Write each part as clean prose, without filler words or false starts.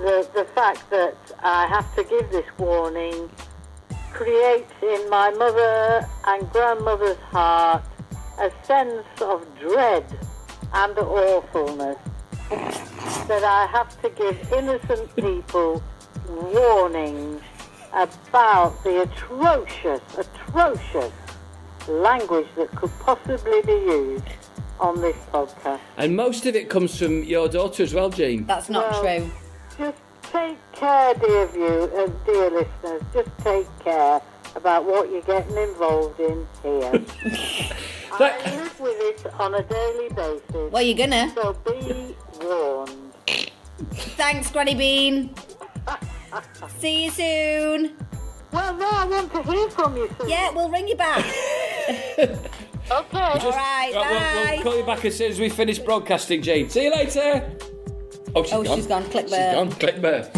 the fact that I have to give this warning creates in my mother and grandmother's heart a sense of dread and awfulness that I have to give innocent people warnings about the atrocious language that could possibly be used on this podcast. And most of it comes from your daughter as well, Jean. That's not true. Just take care, dear listeners. Just take care about what you're getting involved in here. I live with it on a daily basis. Well, you're gonna. So be warned. Thanks, Granny Bean. See you soon. Well, no, I want to hear from you soon. Yeah, we'll ring you back. Okay. All right, bye. We'll call you back as soon as we finish broadcasting, Jean. See you later. Oh, she's gone. Click She's there. gone. Click there.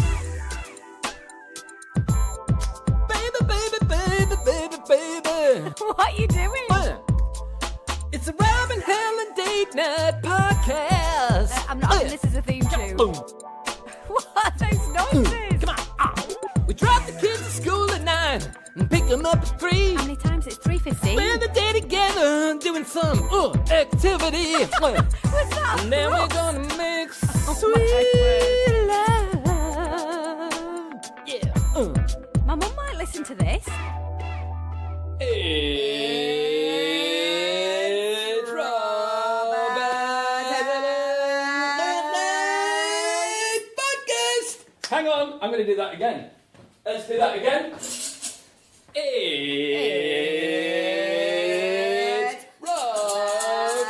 Baby. What are you doing? It's a Rob and Helen date night podcast. I'm not having this as a theme tune. Boom. What are those noises? Come on. We drop the kids at school at 9 and pick them up at 3. How many times? It's 3:15. We're the day together doing some activity. What's that? And then we're Crocs? gonna make my sweet love. Yeah. My mum might listen to this. It's Robert Podcast. Hang on, I'm going to do that again. Let's do that again. It's Robert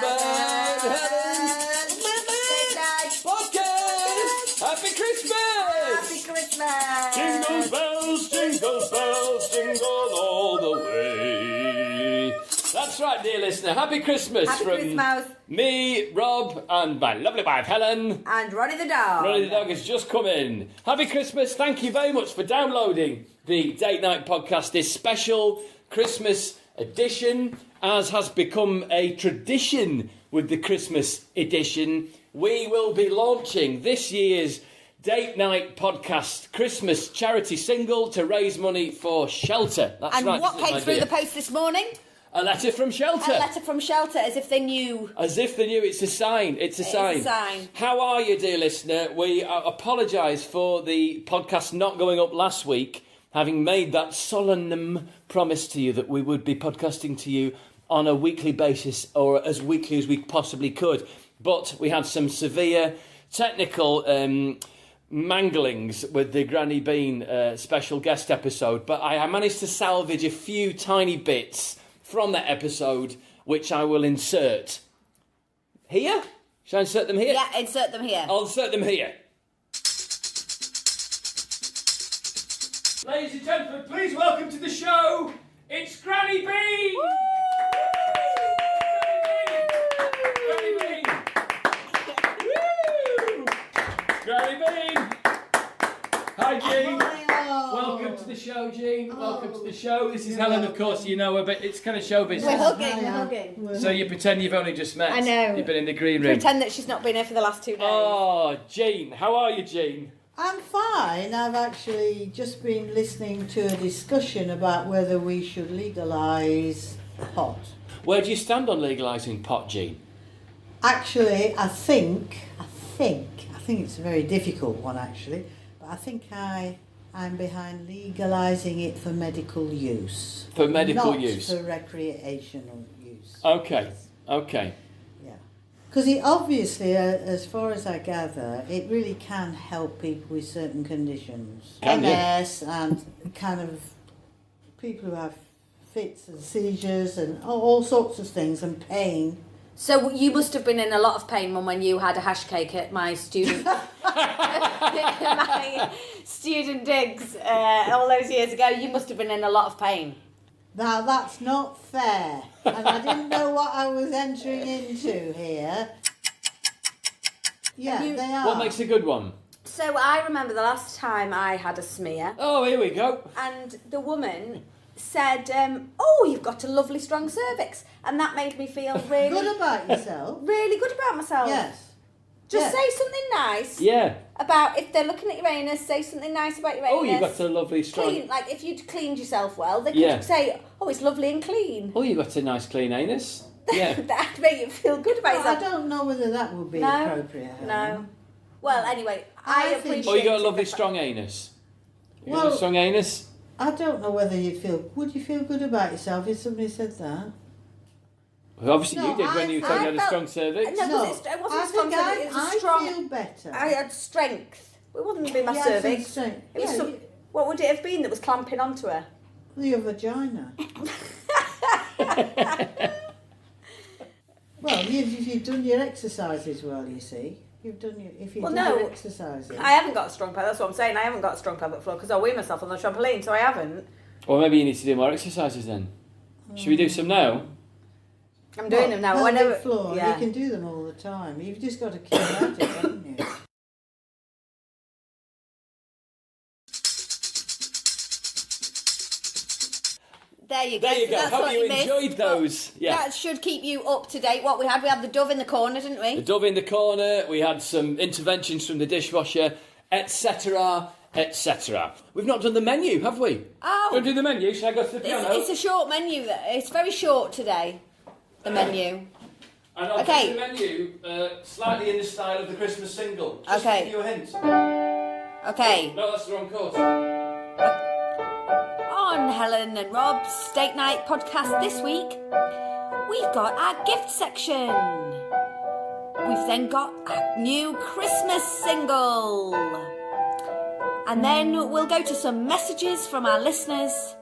Podcast. Happy Christmas! Happy Christmas! Jingle bells, jingle bells, jingle all the way. That's right, dear listener. Happy Christmas Happy from Christmas. me, Rob, and my lovely wife, Helen. And Ronnie the dog. Ronnie the dog has just come in. Happy Christmas. Thank you very much for downloading the Date Night Podcast, this special Christmas edition. As has become a tradition with the Christmas edition, we will be launching this year's Date Night Podcast Christmas charity single to raise money for Shelter. That's And right. what came through the post this morning? A letter from Shelter. A letter from Shelter, as if they knew. As if they knew. It's a sign. It's a sign. It's a sign. How are you, dear listener? We apologise for the podcast not going up last week, having made that solemn promise to you that we would be podcasting to you on a weekly basis, or as weekly as we possibly could. But we had some severe technical manglings with the Granny Bean special guest episode, but I managed to salvage a few tiny bits from that episode, which I will insert here. Shall I insert them here? Yeah, insert them here. I'll insert them here. Ladies and gentlemen, please welcome to the show, it's Granny Bean! Granny Bean! Woo! Granny Bean! Hi, Jean. Welcome to the show, Jean. Welcome to the show. This is Helen, of course, you know her, but it's kind of show business. We're hugging. So you pretend you've only just met. I know. You've been in the green room. Pretend that she's not been here for the last 2 days. Oh, Jean. How are you, Jean? I'm fine. I've actually just been listening to a discussion about whether we should legalise pot. Where do you stand on legalising pot, Jean? Actually, I think it's a very difficult one, actually, but I think I'm behind legalising it for medical use. For medical not use? for recreational use. Okay. Yeah. Because it obviously, as far as I gather, it really can help people with certain conditions. Can you? MS and kind of people who have fits and seizures and all sorts of things and pain. So you must have been in a lot of pain, Mum, when you had a hash cake at my student digs all those years ago. You must have been in a lot of pain. Now that's not fair, and I didn't know what I was entering into here. Yeah, they are. What makes a good one? So I remember the last time I had a smear, Oh, here we go. and the woman said, "Oh, you've got a lovely strong cervix," and that made me feel really Good about yourself. really good about myself. Yes. Just say something nice. Yeah. About if they're looking at your anus, say something nice about your anus. Oh, you've got a lovely strong... Clean, like if you'd cleaned yourself well, they could say, oh, it's lovely and clean. Oh, you've got a nice clean anus. Yeah. That'd make you feel good about yourself. I don't know whether that would be appropriate. Helen. No. Well, anyway, I appreciate... Oh, you got a lovely strong anus. You got a strong anus? I don't know whether would you feel good about yourself if somebody said that? Well, obviously you did when you told you had a strong cervix. No, it wasn't a strong cervix, it was a strong... I feel better. I had strength. It wouldn't have been my cervix. It was what would it have been that was clamping onto her? Your vagina. Well, if you've done your exercises well, you see. You've done your exercises. I haven't got a strong pelvic. That's what I'm saying. I haven't got a strong pelvic floor because I weigh myself on the trampoline, so I haven't. Well, maybe you need to do more exercises then. Should we do some now? I'm doing them now. Pelvic floor, you can do them all the time. You've just got to keep at it, haven't you? There you go. There you go. That's Hope you enjoyed those. Yeah. That should keep you up to date. What we had the dove in the corner, didn't we? The dove in the corner. We had some interventions from the dishwasher, etc., etc. We've not done the menu, have we? Oh. Don't do the menu. Shall I go to the piano? It's a short menu. It's very short today. The menu. And I'll do the menu slightly in the style of the Christmas single. Just to give you a hint. Okay. No, that's the wrong course. On Helen and Rob's Steak Night podcast this week, we've got our gift section. We've then got a new Christmas single. And then we'll go to some messages from our listeners.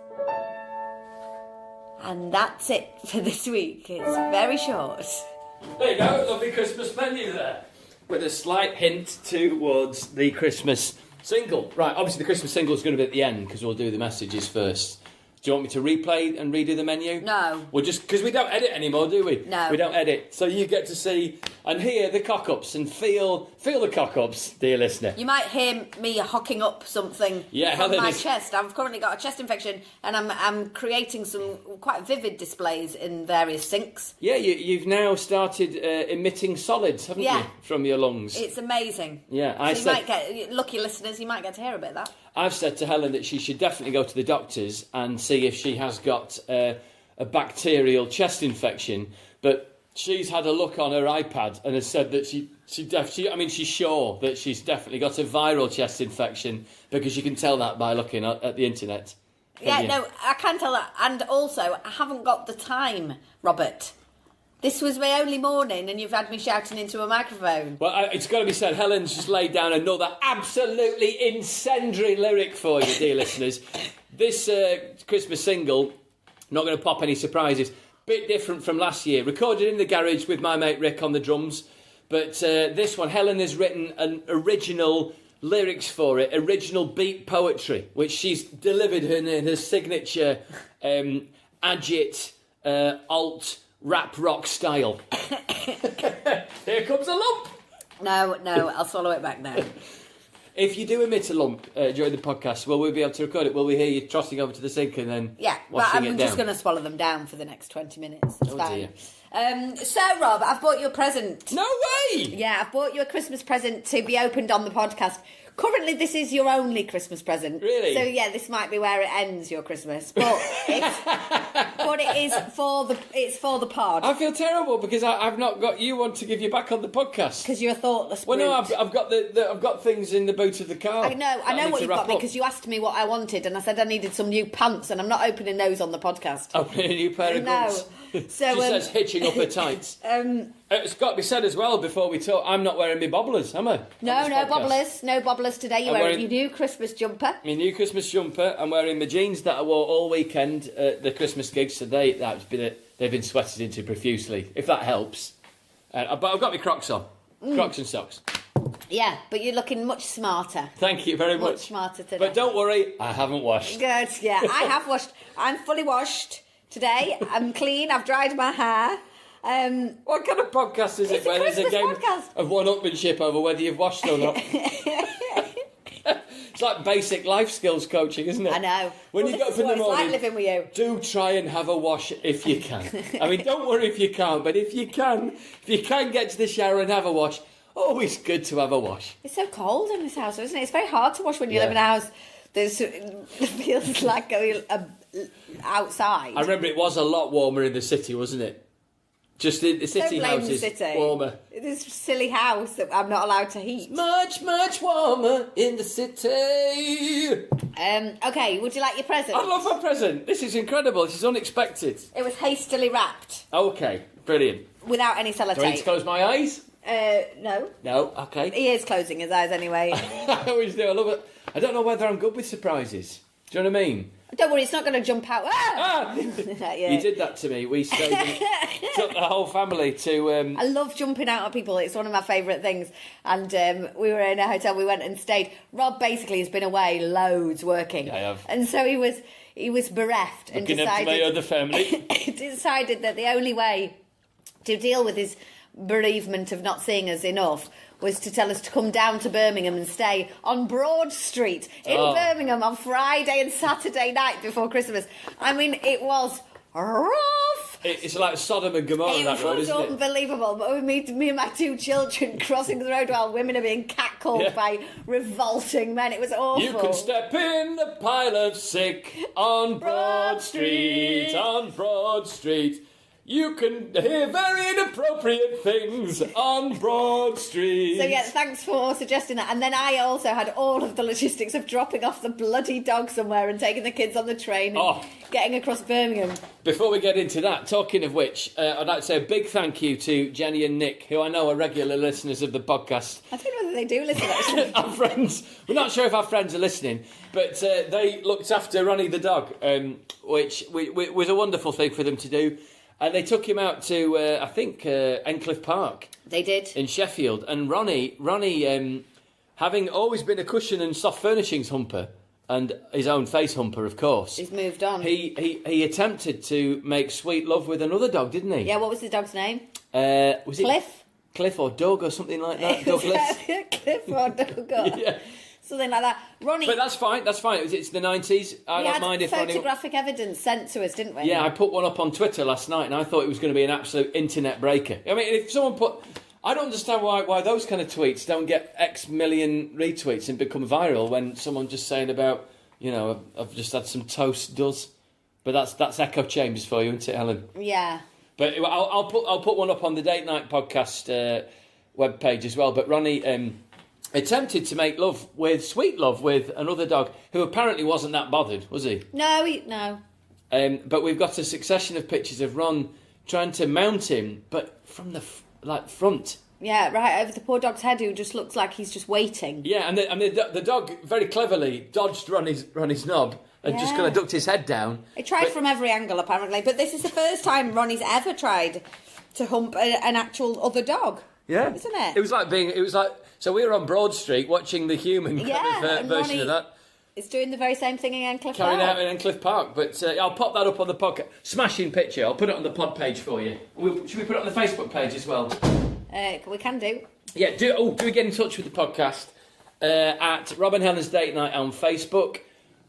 And that's it for this week. It's very short. There you go, lovely Christmas menu there. With a slight hint towards the Christmas single. Right, obviously the Christmas single is going to be at the end because we'll do the messages first. Do you want me to replay and redo the menu? No. Well, just because we don't edit anymore, do we? No. We don't edit. So you get to see and hear the cock-ups and feel the cock-ups, dear listener. You might hear me hocking up something from my chest. I've currently got a chest infection and I'm creating some quite vivid displays in various sinks. Yeah, you've now started emitting solids, haven't you, from your lungs? It's amazing. Yeah, you might get, lucky listeners, you might get to hear a bit of that. I've said to Helen that she should definitely go to the doctors and see if she has got a bacterial chest infection, but she's had a look on her iPad and has said that she's sure that she's definitely got a viral chest infection because you can tell that by looking at the internet. Yeah, no, I can tell that. And also, I haven't got the time, Robert. This was my only morning and you've had me shouting into a microphone. Well, it's got to be said, Helen's just laid down another absolutely incendiary lyric for you, dear listeners. This Christmas single, not going to pop any surprises, bit different from last year. Recorded in the garage with my mate Rick on the drums. But this one, Helen has written an original lyrics for it, original beat poetry, which she's delivered in her signature agit, alt, rap rock style. Here comes a lump. No, I'll swallow it back now. If you do emit a lump during the podcast, will we be able to record it? Will we hear you trotting over to the sink and then washing it down? I'm just going to swallow them down for the next 20 minutes. It's fine. Dear. So, Rob, I've bought you a present. No way! Yeah, I've bought you a Christmas present to be opened on the podcast. Currently, this is your only Christmas present. Really? So, yeah, this might be where it ends, your Christmas. But it's for the pod. I feel terrible because I've not got you one to give you back on the podcast. Because you're a thoughtless Well, brute. no, I've got I've got things in the boot of the car. I know what you've got because you asked me what I wanted and I said I needed some new pants and I'm not opening those on the podcast. Opening a new pair of guns. So, she says hitching up her tights. It's got to be said as well before we talk, I'm not wearing my bobblers, am I? No bobblers today. You're wearing your new Christmas jumper. My new Christmas jumper. I'm wearing my jeans that I wore all weekend at the Christmas gigs, so they've been sweated into profusely, if that helps. But I've got my Crocs on. Crocs and socks. Yeah, but you're looking much smarter. Thank you very much. Much smarter today. But don't worry, I haven't washed. Good, yeah. I have washed. I'm fully washed today. I'm clean. I've dried my hair. What kind of podcast is it where there's a game of one-upmanship over whether you've washed or not? It's like basic life skills coaching, isn't it? I know. When you get up in the morning, it's like living with you. Do try and have a wash if you can. I mean, don't worry if you can't, but if you can get to the shower and have a wash, Always good to have a wash. It's so cold in this house, isn't it? It's very hard to wash when you Yeah. live in a house that feels like going outside. I remember it was a lot warmer in the city, wasn't it? Just in the city Don't blame house the is city. warmer. This silly house that I'm not allowed to heat. Much, much warmer in the city. Okay, would you like your present? I love my present. This is incredible. This is unexpected. It was hastily wrapped Okay, brilliant. without any Do I need to sellotape. close my eyes? No. No, okay. He is closing his eyes anyway. I always do. I love it. I don't know whether I'm good with surprises. Do you know what I mean? Don't worry, it's not going to jump out. Ah! Ah! Yeah. You did that to me. We stayed and took the whole family to... I love jumping out at people. It's one of my favourite things. And we were in a hotel. We went and stayed. Rob basically has been away loads working. I have. And so he was bereft and looking up to my other family. decided that the only way to deal with his bereavement of not seeing us enough was to tell us to come down to Birmingham and stay on Broad Street in Birmingham on Friday and Saturday night before Christmas. I mean, it was rough. It's like Sodom and Gomorrah, It that road, was isn't it? unbelievable. But with me and my two children crossing the road while women are being catcalled by revolting men. It was awful. You can step in a pile of sick on Broad Street, on Broad Street. You can hear very inappropriate things on Broad Street. So yeah, thanks for suggesting that. And then I also had all of the logistics of dropping off the bloody dog somewhere and taking the kids on the train and getting across Birmingham. Before we get into that, talking of which, I'd like to say a big thank you to Jenny and Nick, who I know are regular listeners of the podcast. I don't know whether they do listen, actually. Our friends. We're not sure if our friends are listening, but they looked after Ronnie the dog, which was a wonderful thing for them to do. And they took him out to, I think, Encliffe Park. They did. In Sheffield. And Ronnie, having always been a cushion and soft furnishings humper, and his own face humper, of course. He's moved on. He attempted to make sweet love with another dog, didn't he? Yeah, what was the dog's name? Was Cliff? it Cliff or Doug or something like that? Douglas? Cliff or Doug. Yeah. Something like that. Ronnie... But that's fine. It's the 90s. I don't mind if Ronnie... photographic evidence sent to us, didn't we? Yeah, I put one up on Twitter last night and I thought it was going to be an absolute internet breaker. I mean, if someone put... I don't understand why those kind of tweets don't get X million retweets and become viral when someone just saying about, I've just had some toast does. But that's echo chambers for you, isn't it, Helen? Yeah. But I'll put one up on the Date Night podcast webpage as well. But Ronnie attempted to make sweet love with another dog who apparently wasn't that bothered, was he? No. But we've got a succession of pictures of Ron trying to mount him, but from the front. Yeah, right over the poor dog's head, who just looks like he's just waiting. Yeah, and the dog very cleverly dodged Ronnie's knob and just kind of ducked his head down. He tried from every angle, apparently, but this is the first time Ronnie's ever tried to hump an actual other dog. Yeah, isn't it? It was like so we were on Broad Street watching the human kind of version Ronnie of that. It's doing the very same thing in Encliffe Park. Carried out in Encliffe Park, but I'll pop that up on the podcast. Smashing picture. I'll put it on the pod page for you. Should we put it on the Facebook page as well? We can do. Yeah. Do we get in touch with the podcast at Rob and Helen's Date Night on Facebook,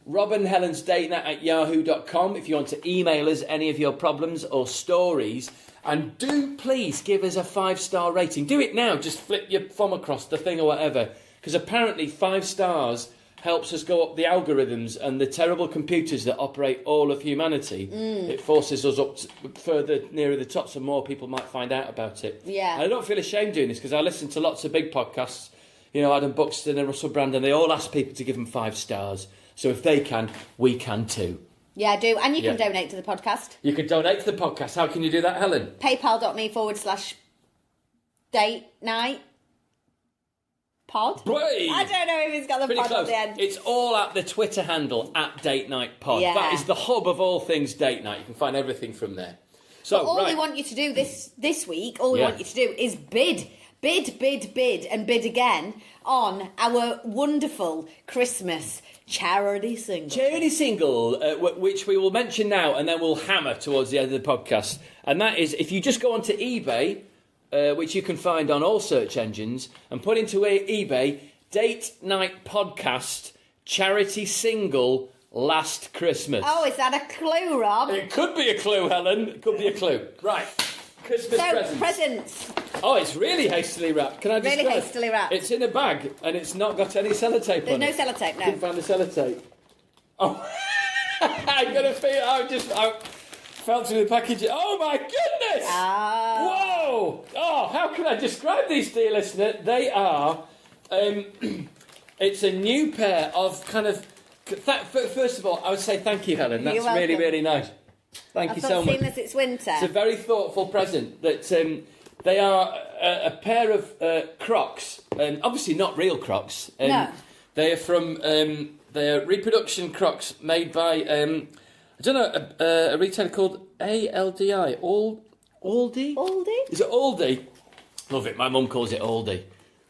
Rob and Helen's Date Night at yahoo.com if you want to email us any of your problems or stories. And do please give us a 5-star rating. Do it now. Just flip your thumb across the thing or whatever. Because apparently 5 stars helps us go up the algorithms and the terrible computers that operate all of humanity. It forces us up further nearer the top so more people might find out about it. Yeah. And I don't feel ashamed doing this because I listen to lots of big podcasts. Adam Buxton and Russell Brand, and they all ask people to give them 5 stars. So if they can, we can too. Yeah, I do. And you can donate to the podcast. You can donate to the podcast. How can you do that, Helen? PayPal.me/date night pod. Hey! I don't know if it's got the Pretty pod close. at the end. It's all at the Twitter handle at Date Night Pod. Yeah. That is the hub of all things Date Night. You can find everything from there. So All we want you to do this week, all we want you to do is bid, and bid again on our wonderful Christmas charity single. Which we will mention now and then we'll hammer towards the end of the podcast. And that is, if you just go onto eBay, which you can find on all search engines, and put into eBay, Date Night Podcast charity single last Christmas. Oh, is that a clue, Rob? It could be a clue, Helen. It could be a clue. Right. Christmas presents. presents. Oh, it's really hastily wrapped. Can I just Really hastily wrapped. It's in a bag and it's not got any sellotape on There's it. no sellotape, no. Couldn't find the sellotape. Oh, I got a feel. I felt through the package. Oh my goodness! Whoa! Oh, how can I describe these, dear listener? They are. It's a new pair of kind of. First of all, I would say thank you, Helen. That's You're welcome. really, really nice. Thank you so much. Seeing as it's winter. It's a very thoughtful present. That they are a pair of Crocs, and obviously not real Crocs. No. They are from they're reproduction Crocs made by I don't know a retailer called ALDI. Aldi? Aldi? Is it Aldi? Love it. My mum calls it Aldi.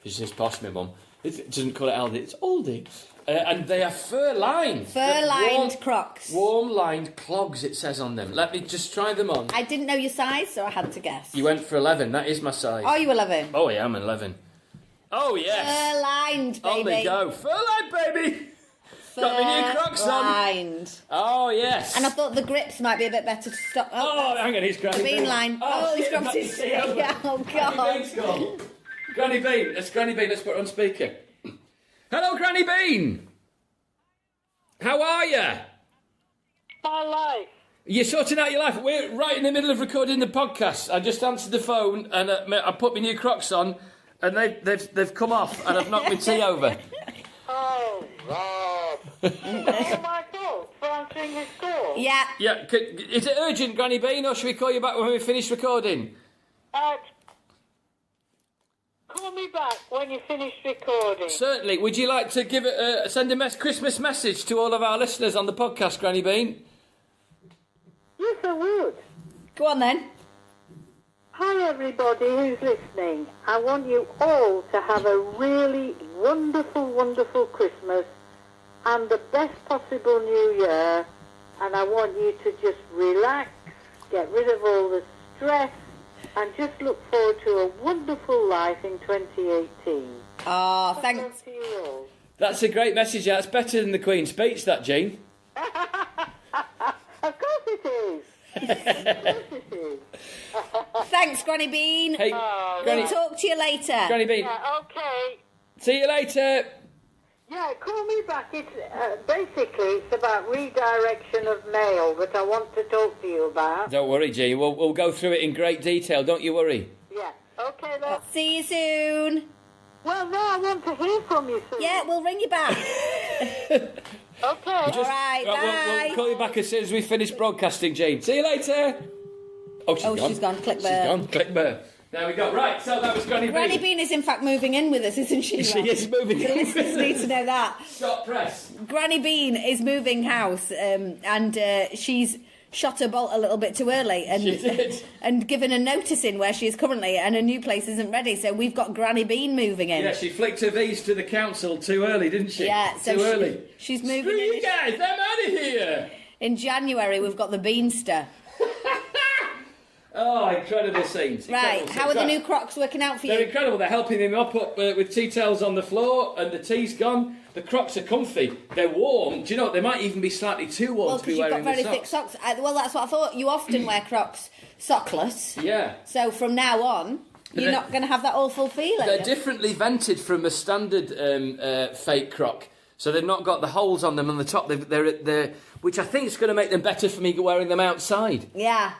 She's just posh, my mum. It doesn't call it Aldi. It's Aldi. And they are fur-lined. Fur-lined Crocs. Warm-lined clogs, it says on them. Let me just try them on. I didn't know your size, so I had to guess. You went for 11. That is my size. Are you 11? Oh, yeah, I'm 11. Oh, yes. Fur-lined, baby. On they go. Fur-lined, baby. Got my new Crocs on. Fur-lined. Oh, yes. And I thought the grips might be a bit better to stop. Oh, hang on, he's Granny Bean. Bean line. Oh, he's shit, dropped his... Yeah, oh, Granny God. Bean's gone. Granny Bean. That's Granny Bean. Let's put her on speaker. Hello, Granny Bean. How are you? My life. You're sorting out your life. We're right in the middle of recording the podcast. I just answered the phone and I put my new Crocs on, and they've come off, and I've knocked my tea over. Oh, Rob. Oh, my God. For answering his call. Yeah. Yeah, is it urgent, Granny Bean, or should we call you back when we finish recording? Call me back when you finish recording. Certainly. Would you like to send a Christmas message to all of our listeners on the podcast, Granny Bean? Yes, I would. Go on, then. Hi, everybody who's listening. I want you all to have a really wonderful, wonderful Christmas and the best possible New Year. And I want you to just relax, get rid of all the stress, and just look forward to a wonderful life in 2018. Oh, thanks. To you all. That's a great message. That's better than the Queen's speech, that, Jean. Of course it is. Of course it is. Thanks, Granny Bean. Hey, Granny, We'll talk to you later. Granny Bean. Yeah, okay. See you later. Yeah, call me back. It's basically it's about redirection of mail that I want to talk to you about. Don't worry, Jean. We'll go through it in great detail. Don't you worry. Yeah. Okay then. See you soon. Well, no, I want to hear from you soon. Yeah, we'll ring you back. Okay. All right, bye. We'll call you back as soon as we finish broadcasting, Jean. See you later. Oh, she's gone. Click She's there. gone. Click there. There we go. Right, so that was Granny Bean. Granny Bean is in fact moving in with us, isn't she? She Rob? is moving The in. listeners need to know that. Stop press. Granny Bean is moving house, and she's shot her bolt a little bit too early and She did. and given a notice in where she is currently, and her new place isn't ready. So we've got Granny Bean moving in. Yeah, she flicked her V's to the council too early, didn't she? Yeah, so too early. She's moving Screw in. you guys, I'm out of here. In January, we've got the Beanster. Oh, incredible scenes. Right, Incredible how are scenes. the new Crocs working out for They're you? incredible. They're helping him up with tea towels on the floor, and the tea's gone. The Crocs are comfy. They're warm. Do you know what? They might even be slightly too warm Well, to be because you've wearing got very the thick socks. Well, that's what I thought. You often wear Crocs sockless. Yeah. So from now on, you're not going to have that awful feeling. They're differently vented from a standard fake Croc. So they've not got the holes on them on the top. They're which I think is going to make them better for me wearing them outside. Yeah.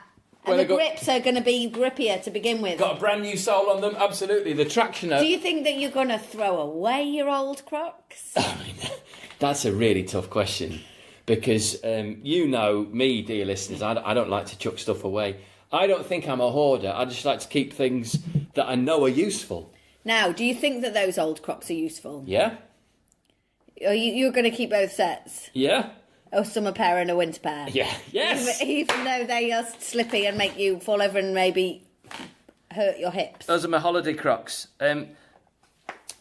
Well, And the they've got- grips are going to be grippier to begin with. Got a brand new sole on them, absolutely. The traction. Do you think that you're going to throw away your old Crocs? That's a really tough question because you know me, dear listeners. I don't like to chuck stuff away. I don't think I'm a hoarder. I just like to keep things that I know are useful. Now, do you think that those old Crocs are useful? Yeah, Or you're going to keep both sets? yeah, A summer pair and a winter pair? yeah. Yes. Even though they are slippy and make you fall over and maybe hurt your hips. Those are my holiday Crocs.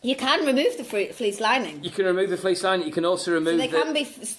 You can remove the fleece lining. You can remove the fleece lining. You can also remove.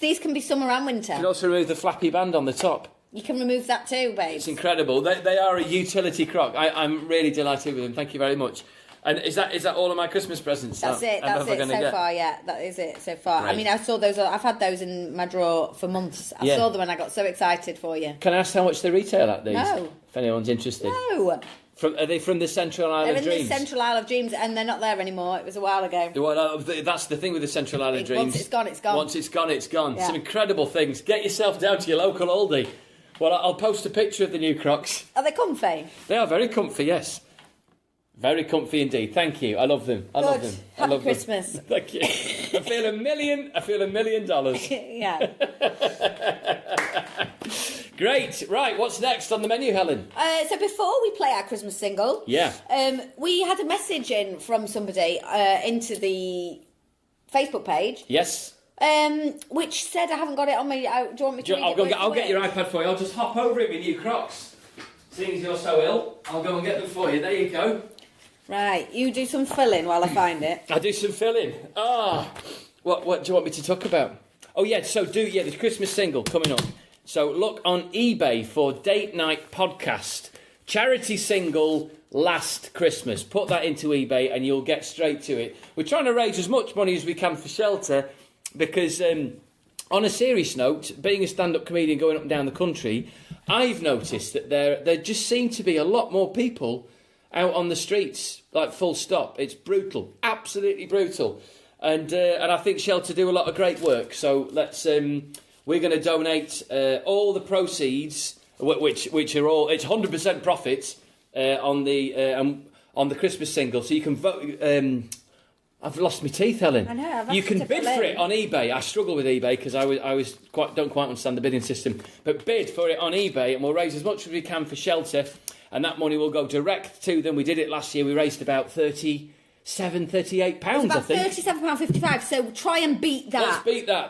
These can be summer and winter. You can also remove the flappy band on the top. You can remove that too, babe. It's incredible. They are a utility Croc. I'm really delighted with them. Thank you very much. And is that all of my Christmas presents? That's it. I'm That's ever it gonna so get? far. Yeah, that is it so far. Great. I mean, I saw those. I've had those in my drawer for months. I Yeah. saw them and I got so excited for you. Can I ask how much they retail at these? No. If anyone's interested. No, Are they from the Central Isle they're of in Dreams? the Central Isle of Dreams, and they're not there anymore. It was a while ago. Well, that's the thing with the Central Isle of Dreams. Once it's gone, it's gone. Once it's gone, it's gone. Yeah. Some incredible things. Get yourself down to your local Aldi. Well, I'll post a picture of the new Crocs. Are they comfy? They are very comfy, yes. Very comfy indeed. Thank you. I love them. I love Good. them. I Happy love them. Christmas. Thank you. I feel $1 million. Yeah. Great. Right. What's next on the menu, Helen? So before we play our Christmas single, Yeah. we had a message in from somebody into the Facebook page, Yes. which said I haven't got it on me. Do you want me to read it? I'll get your iPad for you. I'll just hop over it with new Crocs. Seeing as you're so ill, I'll go and get them for you. There you go. Right, you do some filling while I find it. I'll do some filling. What do you want me to talk about? Oh yeah, the Christmas single coming up. So look on eBay for Date Night Podcast. Charity single last Christmas. Put that into eBay and you'll get straight to it. We're trying to raise as much money as we can for shelter because on a serious note, being a stand-up comedian going up and down the country, I've noticed that there just seem to be a lot more people out on the streets, like full stop. It's brutal, absolutely brutal. And I think Shelter do a lot of great work. So we're going to donate all the proceeds, which are all, it's 100% profits on the Christmas single. So you can vote. I've lost my teeth, Helen. I know. You can bid for it on eBay. I struggle with eBay because I don't quite understand the bidding system. But bid for it on eBay, and we'll raise as much as we can for Shelter, and that money will go direct to them. We did it last year. We raised about £38, I think. £37.55. So try and beat that.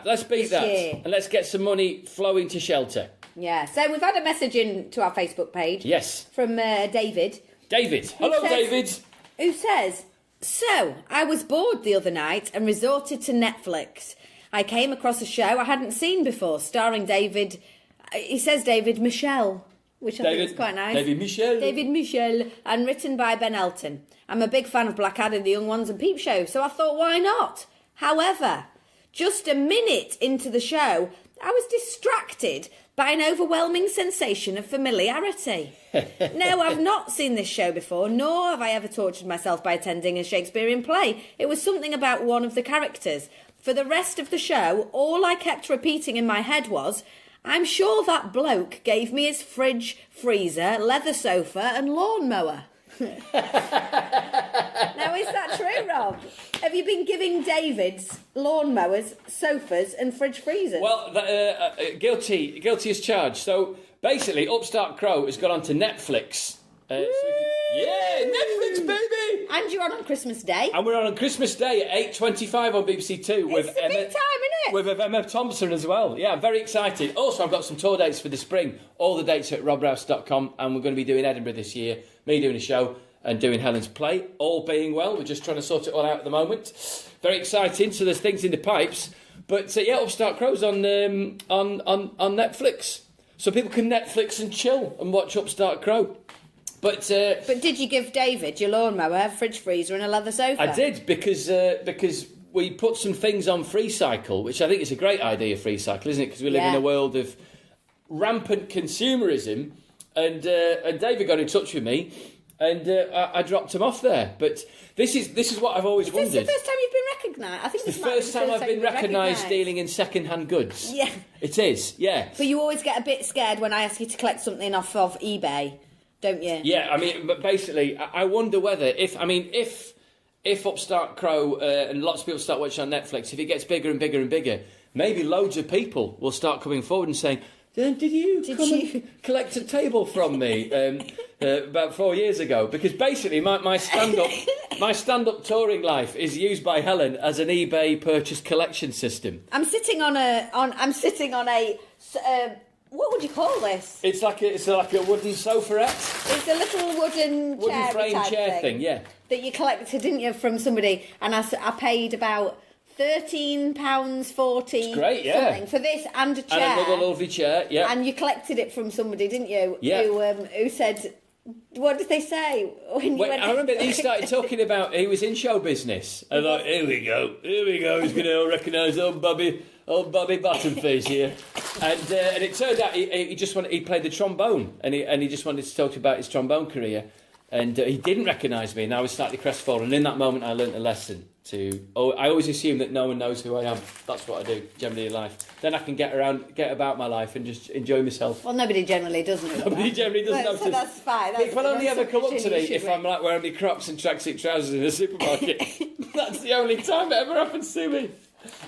Let's beat that, year. and let's get some money flowing to Shelter. Yeah. So we've had a message in to our Facebook page. Yes, From David. Hello, says- David. Who says, so, I was bored the other night and resorted to Netflix. I came across a show I hadn't seen before, starring David Michel, which I think is quite nice. David Michel, and written by Ben Elton. I'm a big fan of Blackadder, The Young Ones and Peep Show, so I thought, why not? However, just a minute into the show, I was distracted by an overwhelming sensation of familiarity. No, I've not seen this show before, nor have I ever tortured myself by attending a Shakespearean play. It was something about one of the characters. For the rest of the show, all I kept repeating in my head was, I'm sure that bloke gave me his fridge, freezer, leather sofa and lawnmower. Now, is that true, Rob? Have you been giving David's lawnmowers, sofas and fridge freezers? Well, guilty as charged. So basically, Upstart Crow has gone on to Netflix. Yeah, Netflix, baby! And you're on Christmas Day. And we're on Christmas Day at 8:25 on BBC Two with It's a big time, isn't it? With Emma Thompson as well. Yeah, I'm very excited. Also, I've got some tour dates for the spring. All the dates are at robrouse.com, and we're going to be doing Edinburgh this year. Me doing a show and doing Helen's play. All being well. We're just trying to sort it all out at the moment. Very exciting. So there's things in the pipes. But yeah, Upstart Crow's on Netflix, so people can Netflix and chill and watch Upstart Crow. But did you give David your lawnmower, fridge freezer and a leather sofa? I did because we put some things on FreeCycle, which I think is a great idea, FreeCycle, isn't it? Because we live in a world of rampant consumerism, and David got in touch with me, and I dropped him off there. But this is what I've always wondered. Is this the first time you've been recognised? I think It's the first time I've been recognised dealing in second-hand goods. Yeah. It is, yeah. But you always get a bit scared when I ask you to collect something off of eBay, don't you? Yeah, I mean, but basically, I wonder whether if Upstart Crow and lots of people start watching on Netflix, if it gets bigger and bigger and bigger, maybe loads of people will start coming forward and saying, Did you collect a table from me about 4 years ago? Because basically, my stand-up touring life is used by Helen as an eBay purchase collection system. I'm sitting on a what would you call this? It's like a wooden sofa-ette. It's a little wooden frame chair thing, yeah. That you collected, didn't you, from somebody? And I paid about £13.40 great, yeah. something for this and a chair. And another lovely chair, yeah. And you collected it from somebody, didn't you? Yeah. Who said, What did they say when you went? I remember he started talking about he was in show business, and like, here we go, he's going to recognise old Bobby Bottomface here, and it turned out he played the trombone, and he just wanted to talk about his trombone career, and he didn't recognise me, and I was slightly crestfallen. And in that moment, I learnt a lesson. I always assume that no one knows who I am. That's what I do generally in life. Then I can get about my life and just enjoy myself. Well, nobody generally doesn't. Nobody generally doesn't notice. So that's fine. People only ever come up to me if I'm like wearing my Crocs and tracksuit trousers in a supermarket. That's the only time it ever happens to me.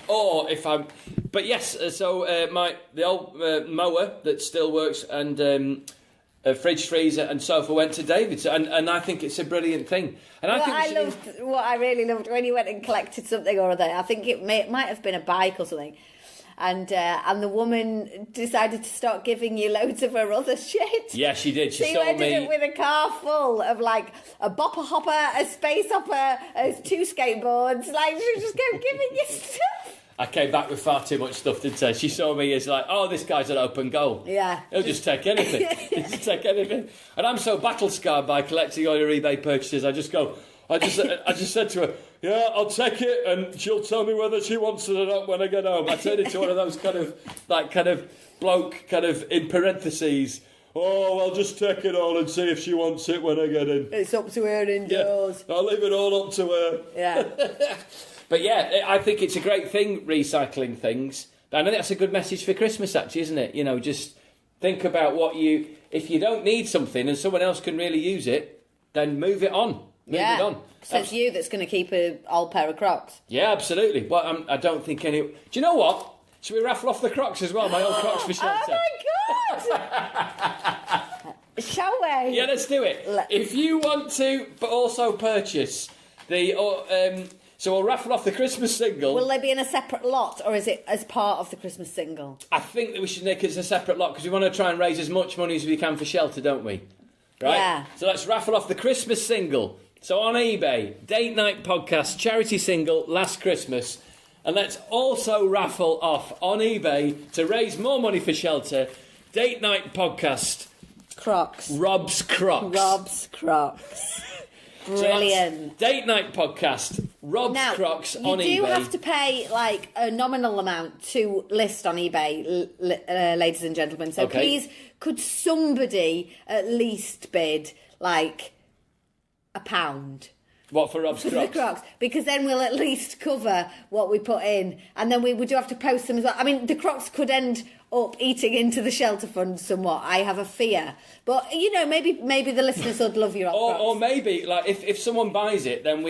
Or if I'm... But yes, so the old mower that still works and... fridge, freezer and sofa went to David, and I think it's a brilliant thing. And what I really loved when you went and collected something or other, I think it might have been a bike or something, and the woman decided to start giving you loads of her other shit. Yeah, she did. She so sold you ended me up with a car full of like a bopper hopper, a space hopper, 2 skateboards. Like she just kept giving you stuff. I came back with far too much stuff, didn't I? She saw me as like, oh, this guy's an open goal. Yeah. He'll just take anything. He'll just take anything. And I'm so battle-scarred by collecting all your eBay purchases, I just said to her, yeah, I'll take it, and she'll tell me whether she wants it or not when I get home. I turned into one of those kind of bloke, kind of in parentheses, oh, I'll just take it all and see if she wants it when I get in. It's up to her indoors. Yeah, I'll leave it all up to her. Yeah. But yeah, I think it's a great thing, recycling things. And I think that's a good message for Christmas, actually, isn't it? You know, just think about if you don't need something and someone else can really use it, then move it on. Move it on. So it's you that's going to keep an old pair of Crocs. Yeah, absolutely. Well, I don't think any... Do you know what? Should we raffle off the Crocs as well? My old Crocs for shelter. Oh, my God! Shall we? Yeah, let's do it. If you want to, but also purchase the... So we'll raffle off the Christmas single. Will they be in a separate lot, or is it as part of the Christmas single? I think that we should make it as a separate lot, because we want to try and raise as much money as we can for shelter, don't we? Right? Yeah. So let's raffle off the Christmas single. So on eBay, Date Night Podcast, charity single, Last Christmas. And let's also raffle off on eBay, to raise more money for shelter, Date Night Podcast. Crocs. Rob's Crocs. Rob's Crocs. Brilliant. So Date Night Podcast, Rob's Crocs on eBay. You do have to pay like a nominal amount to list on eBay, ladies and gentlemen. So please, could somebody at least bid like £1? What, for Rob's Crocs? For the Crocs, because then we'll at least cover what we put in, and then we do have to post them as well. I mean, the Crocs could end up eating into the shelter fund somewhat. I have a fear, but you know, maybe the listeners would love your Crocs. Or maybe like if someone buys it, then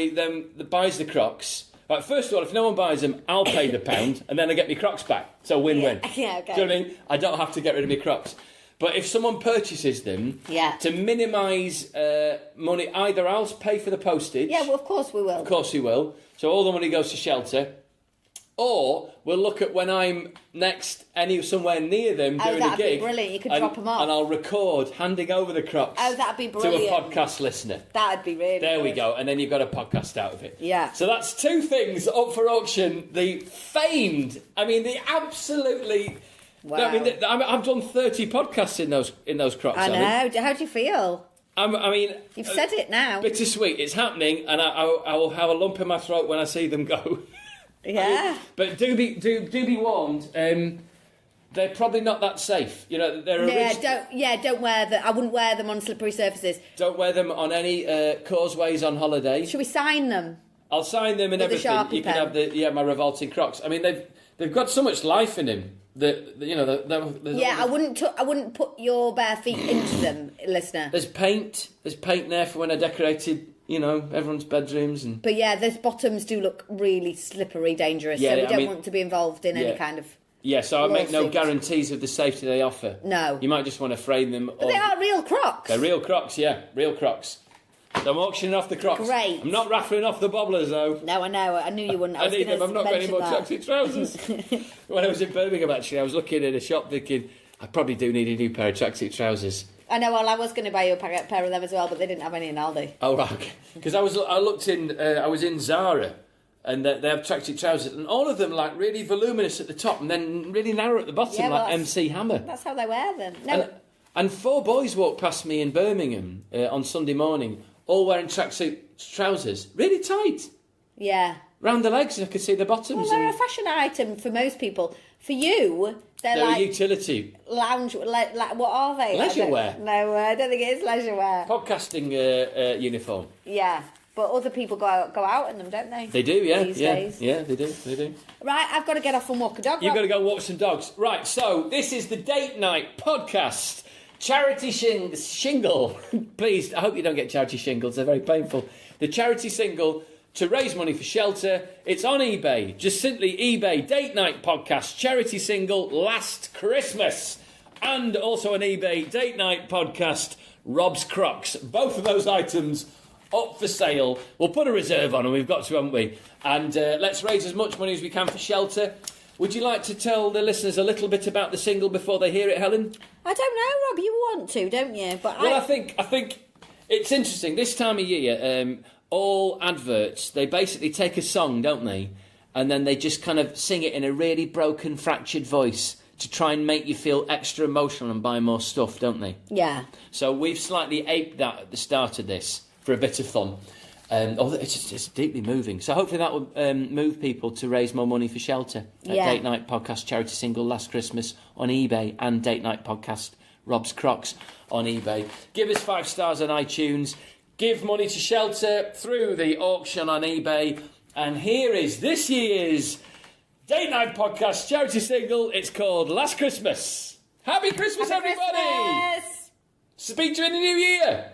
buys the Crocs. Like, first of all, if no one buys them, I'll pay the £1, and then I get my Crocs back. So win-win. Yeah, okay. Do you know what I mean? I don't have to get rid of my Crocs. But if someone purchases them, to minimise money, either I'll pay for the postage. Yeah, well, of course we will. Of course we will. So all the money goes to shelter. Or we'll look at when I'm next somewhere near them doing a gig. That'd be brilliant. You could drop them off. And I'll record handing over the Crocs that'd be brilliant. to a podcast listener. That'd be really There good. we go. And then you've got a podcast out of it. Yeah. So that's 2 things up for auction. The famed, the absolutely... Wow. I mean, I've done 30 podcasts in those Crocs. I know. How do you feel? You've said it now. Bittersweet. It's happening, and I will have a lump in my throat when I see them go. Yeah. But do be warned. They're probably not that safe. You know, they're don't wear them. I wouldn't wear them on slippery surfaces. Don't wear them on any causeways on holiday. Should we sign them? I'll sign them and with everything. A Sharpie you pen. can have my revolting Crocs. I mean, they've got so much life in them. I wouldn't put your bare feet into them, listener. There's paint there for when I decorated, everyone's bedrooms and. But yeah, those bottoms do look really slippery, dangerous. Yeah, so we don't want to be involved in any kind of. Yeah, so I make no lawsuit. guarantees of the safety they offer. No. You might just want to frame them. But they are real Crocs. They're real Crocs, yeah, real Crocs. So I'm auctioning off the Crocs. Great. I'm not raffling off the bobblers, though. No, I know. I knew you wouldn't. I need them. I've not got any more that. tracksuit trousers. When I was in Birmingham, actually, I was looking in a shop thinking, I probably do need a new pair of tracksuit trousers. I know. Well, I was going to buy you a pair of them as well, but they didn't have any in Aldi. Oh, right. Okay. Because I was in Zara, and they have tracksuit trousers, and all of them like really voluminous at the top, and then really narrow at the bottom, like MC Hammer. That's how they wear them. No. And 4 boys walked past me in Birmingham on Sunday morning, all wearing tracksuit trousers, really tight. Yeah. Round the legs, I could see the bottoms. Well, they're a fashion item for most people. For you, they're like a utility. Lounge, like what are they? Leisure wear. No, I don't think it is leisure wear. Podcasting uniform. Yeah, but other people go out in them, don't they? They do, yeah. These days. Yeah, they do. Right, I've got to get off and walk a dog. You've got to go walk some dogs. Right, so this is the Date Night Podcast. Charity shingle. Please, I hope you don't get charity shingles. They're very painful. The charity single to raise money for shelter. It's on eBay. Just simply eBay Date Night Podcast charity single Last Christmas. And also on eBay Date Night Podcast Rob's Crocs. Both of those items up for sale. We'll put a reserve on them. We've got to, haven't we? And let's raise as much money as we can for shelter. Would you like to tell the listeners a little bit about the single before they hear it, Helen? I don't know, Rob. You want to, don't you? But I think it's interesting. This time of year, all adverts, they basically take a song, don't they? And then they just kind of sing it in a really broken, fractured voice to try and make you feel extra emotional and buy more stuff, don't they? Yeah. So we've slightly aped that at the start of this for a bit of fun. It's deeply moving. So hopefully that will move people to raise more money for shelter. Date Night Podcast charity single Last Christmas on eBay and Date Night Podcast Rob's Crocs on eBay. Give us 5 stars on iTunes. Give money to shelter through the auction on eBay. And here is this year's Date Night Podcast charity single. It's called Last Christmas. Happy Christmas, Happy everybody! Christmas! Speak to you in the new year.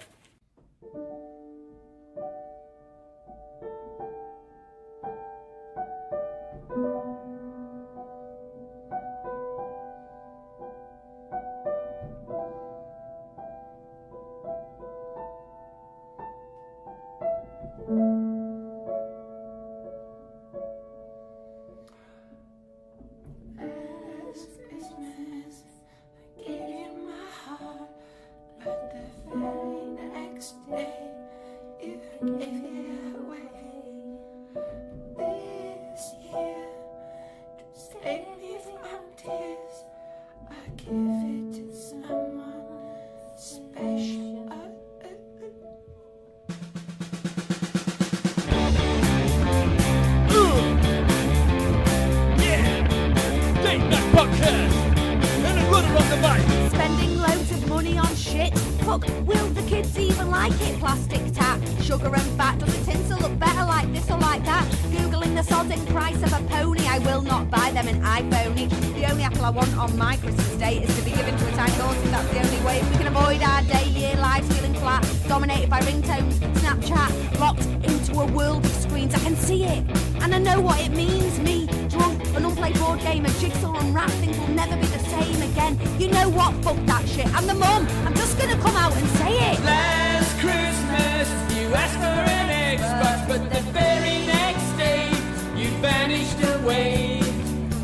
Spending loads of money on shit. Fuck, will the kids even like it? Plastic tap, sugar and fat. Does the tinsel look better like this or like that? Googling the sodding price of a pony. I will not buy them an iPhone each. The only apple I want on my Christmas day is to be given to a tiny daughter. That's the only way we can avoid our day-year lives feeling flat, dominated by ringtones, Snapchat, locked into a world of screens. I can see it, and I know what it means. Me, drunk, an unplayed board game, a jigsaw unwrapped. Things will never be the same again. You know what? Fuck that shit. I'm the mum. I'm just gonna come out and say it. Last Christmas, you asked for an Xbox, but the very next day, you vanished away.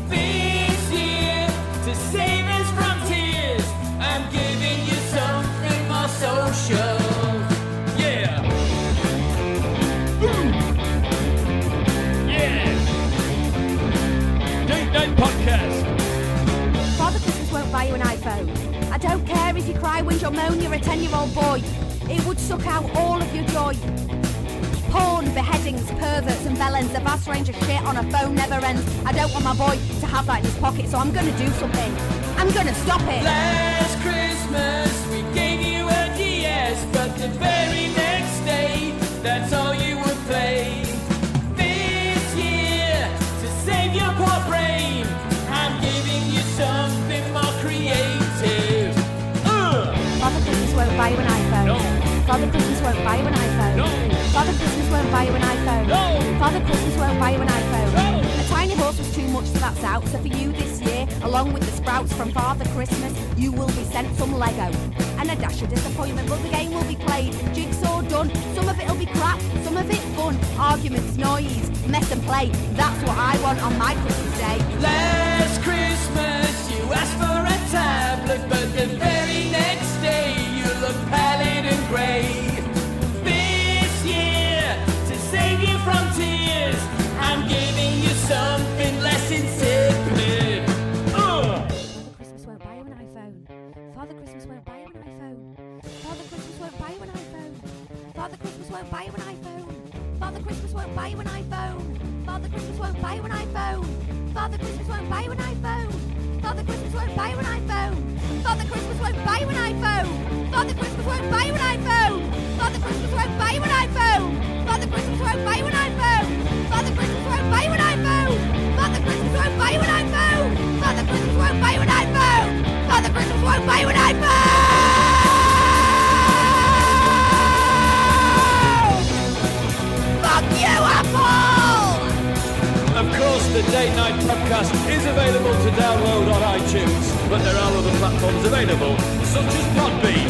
This year, to save us from tears, I'm giving you something more social. Yeah. Boom. Yeah. Date Night Podcast. Father Christmas won't buy you an iPhone. I don't care if you cry, whinge or moan, you're a 10-year-old boy. It would suck out all of your joy. Porn, beheadings, perverts and bellends. A vast range of shit on a phone never ends. I don't want my boy to have that in his pocket, so I'm gonna do something. I'm gonna stop it. Last Christmas we gave you a DS, but the very next day, that's all you would play. This year, to save your poor brain, I'm giving you something more creative. Father Christmas won't buy you an iPhone. No. Father Christmas won't buy you an iPhone. No. Father Christmas won't buy you an iPhone. No. Father Christmas won't buy you an iPhone. No. A tiny horse was too much, so that's out. So for you this year, along with the sprouts from Father Christmas, you will be sent some Lego. And a dash of disappointment, but the game will be played. Jigsaw done. Some of it'll be crap, some of it fun. Arguments, noise, mess and play. That's what I want on my Christmas day. Last Christmas you asked for a tablet, but the very next day you look pallid and grey. This year, to save you from tears, I'm giving you something less insipid. Father Christmas won't buy you an iPhone. Father Christmas won't buy you an won't buy you an iPhone. Father Christmas won't buy you an iPhone. Father Christmas won't buy you an iPhone. Father Christmas won't buy you an iPhone. Father Christmas won't buy you an iPhone. Father Christmas won't buy you an iPhone. Father Christmas won't buy you an iPhone. Father Christmas won't buy you an iPhone. Father Christmas won't buy you an iPhone. Father Christmas won't buy you an iPhone. Father Christmas won't buy you an iPhone. Father Christmas won't buy you an iPhone. Father Christmas won't buy you an iPhone. Fuck you, Apple! Of course, the Date Night podcast is available to download on iTunes, but there are other platforms available, such as Podbean.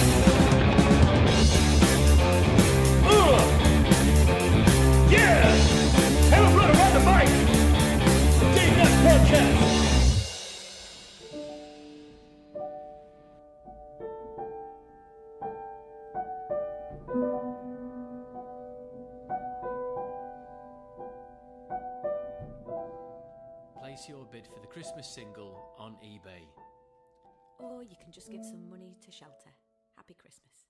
Yeah! Helen, run around the mic! Date Night podcast! Place your bid for the Christmas single on eBay. Or you can just give some money to shelter. Happy Christmas.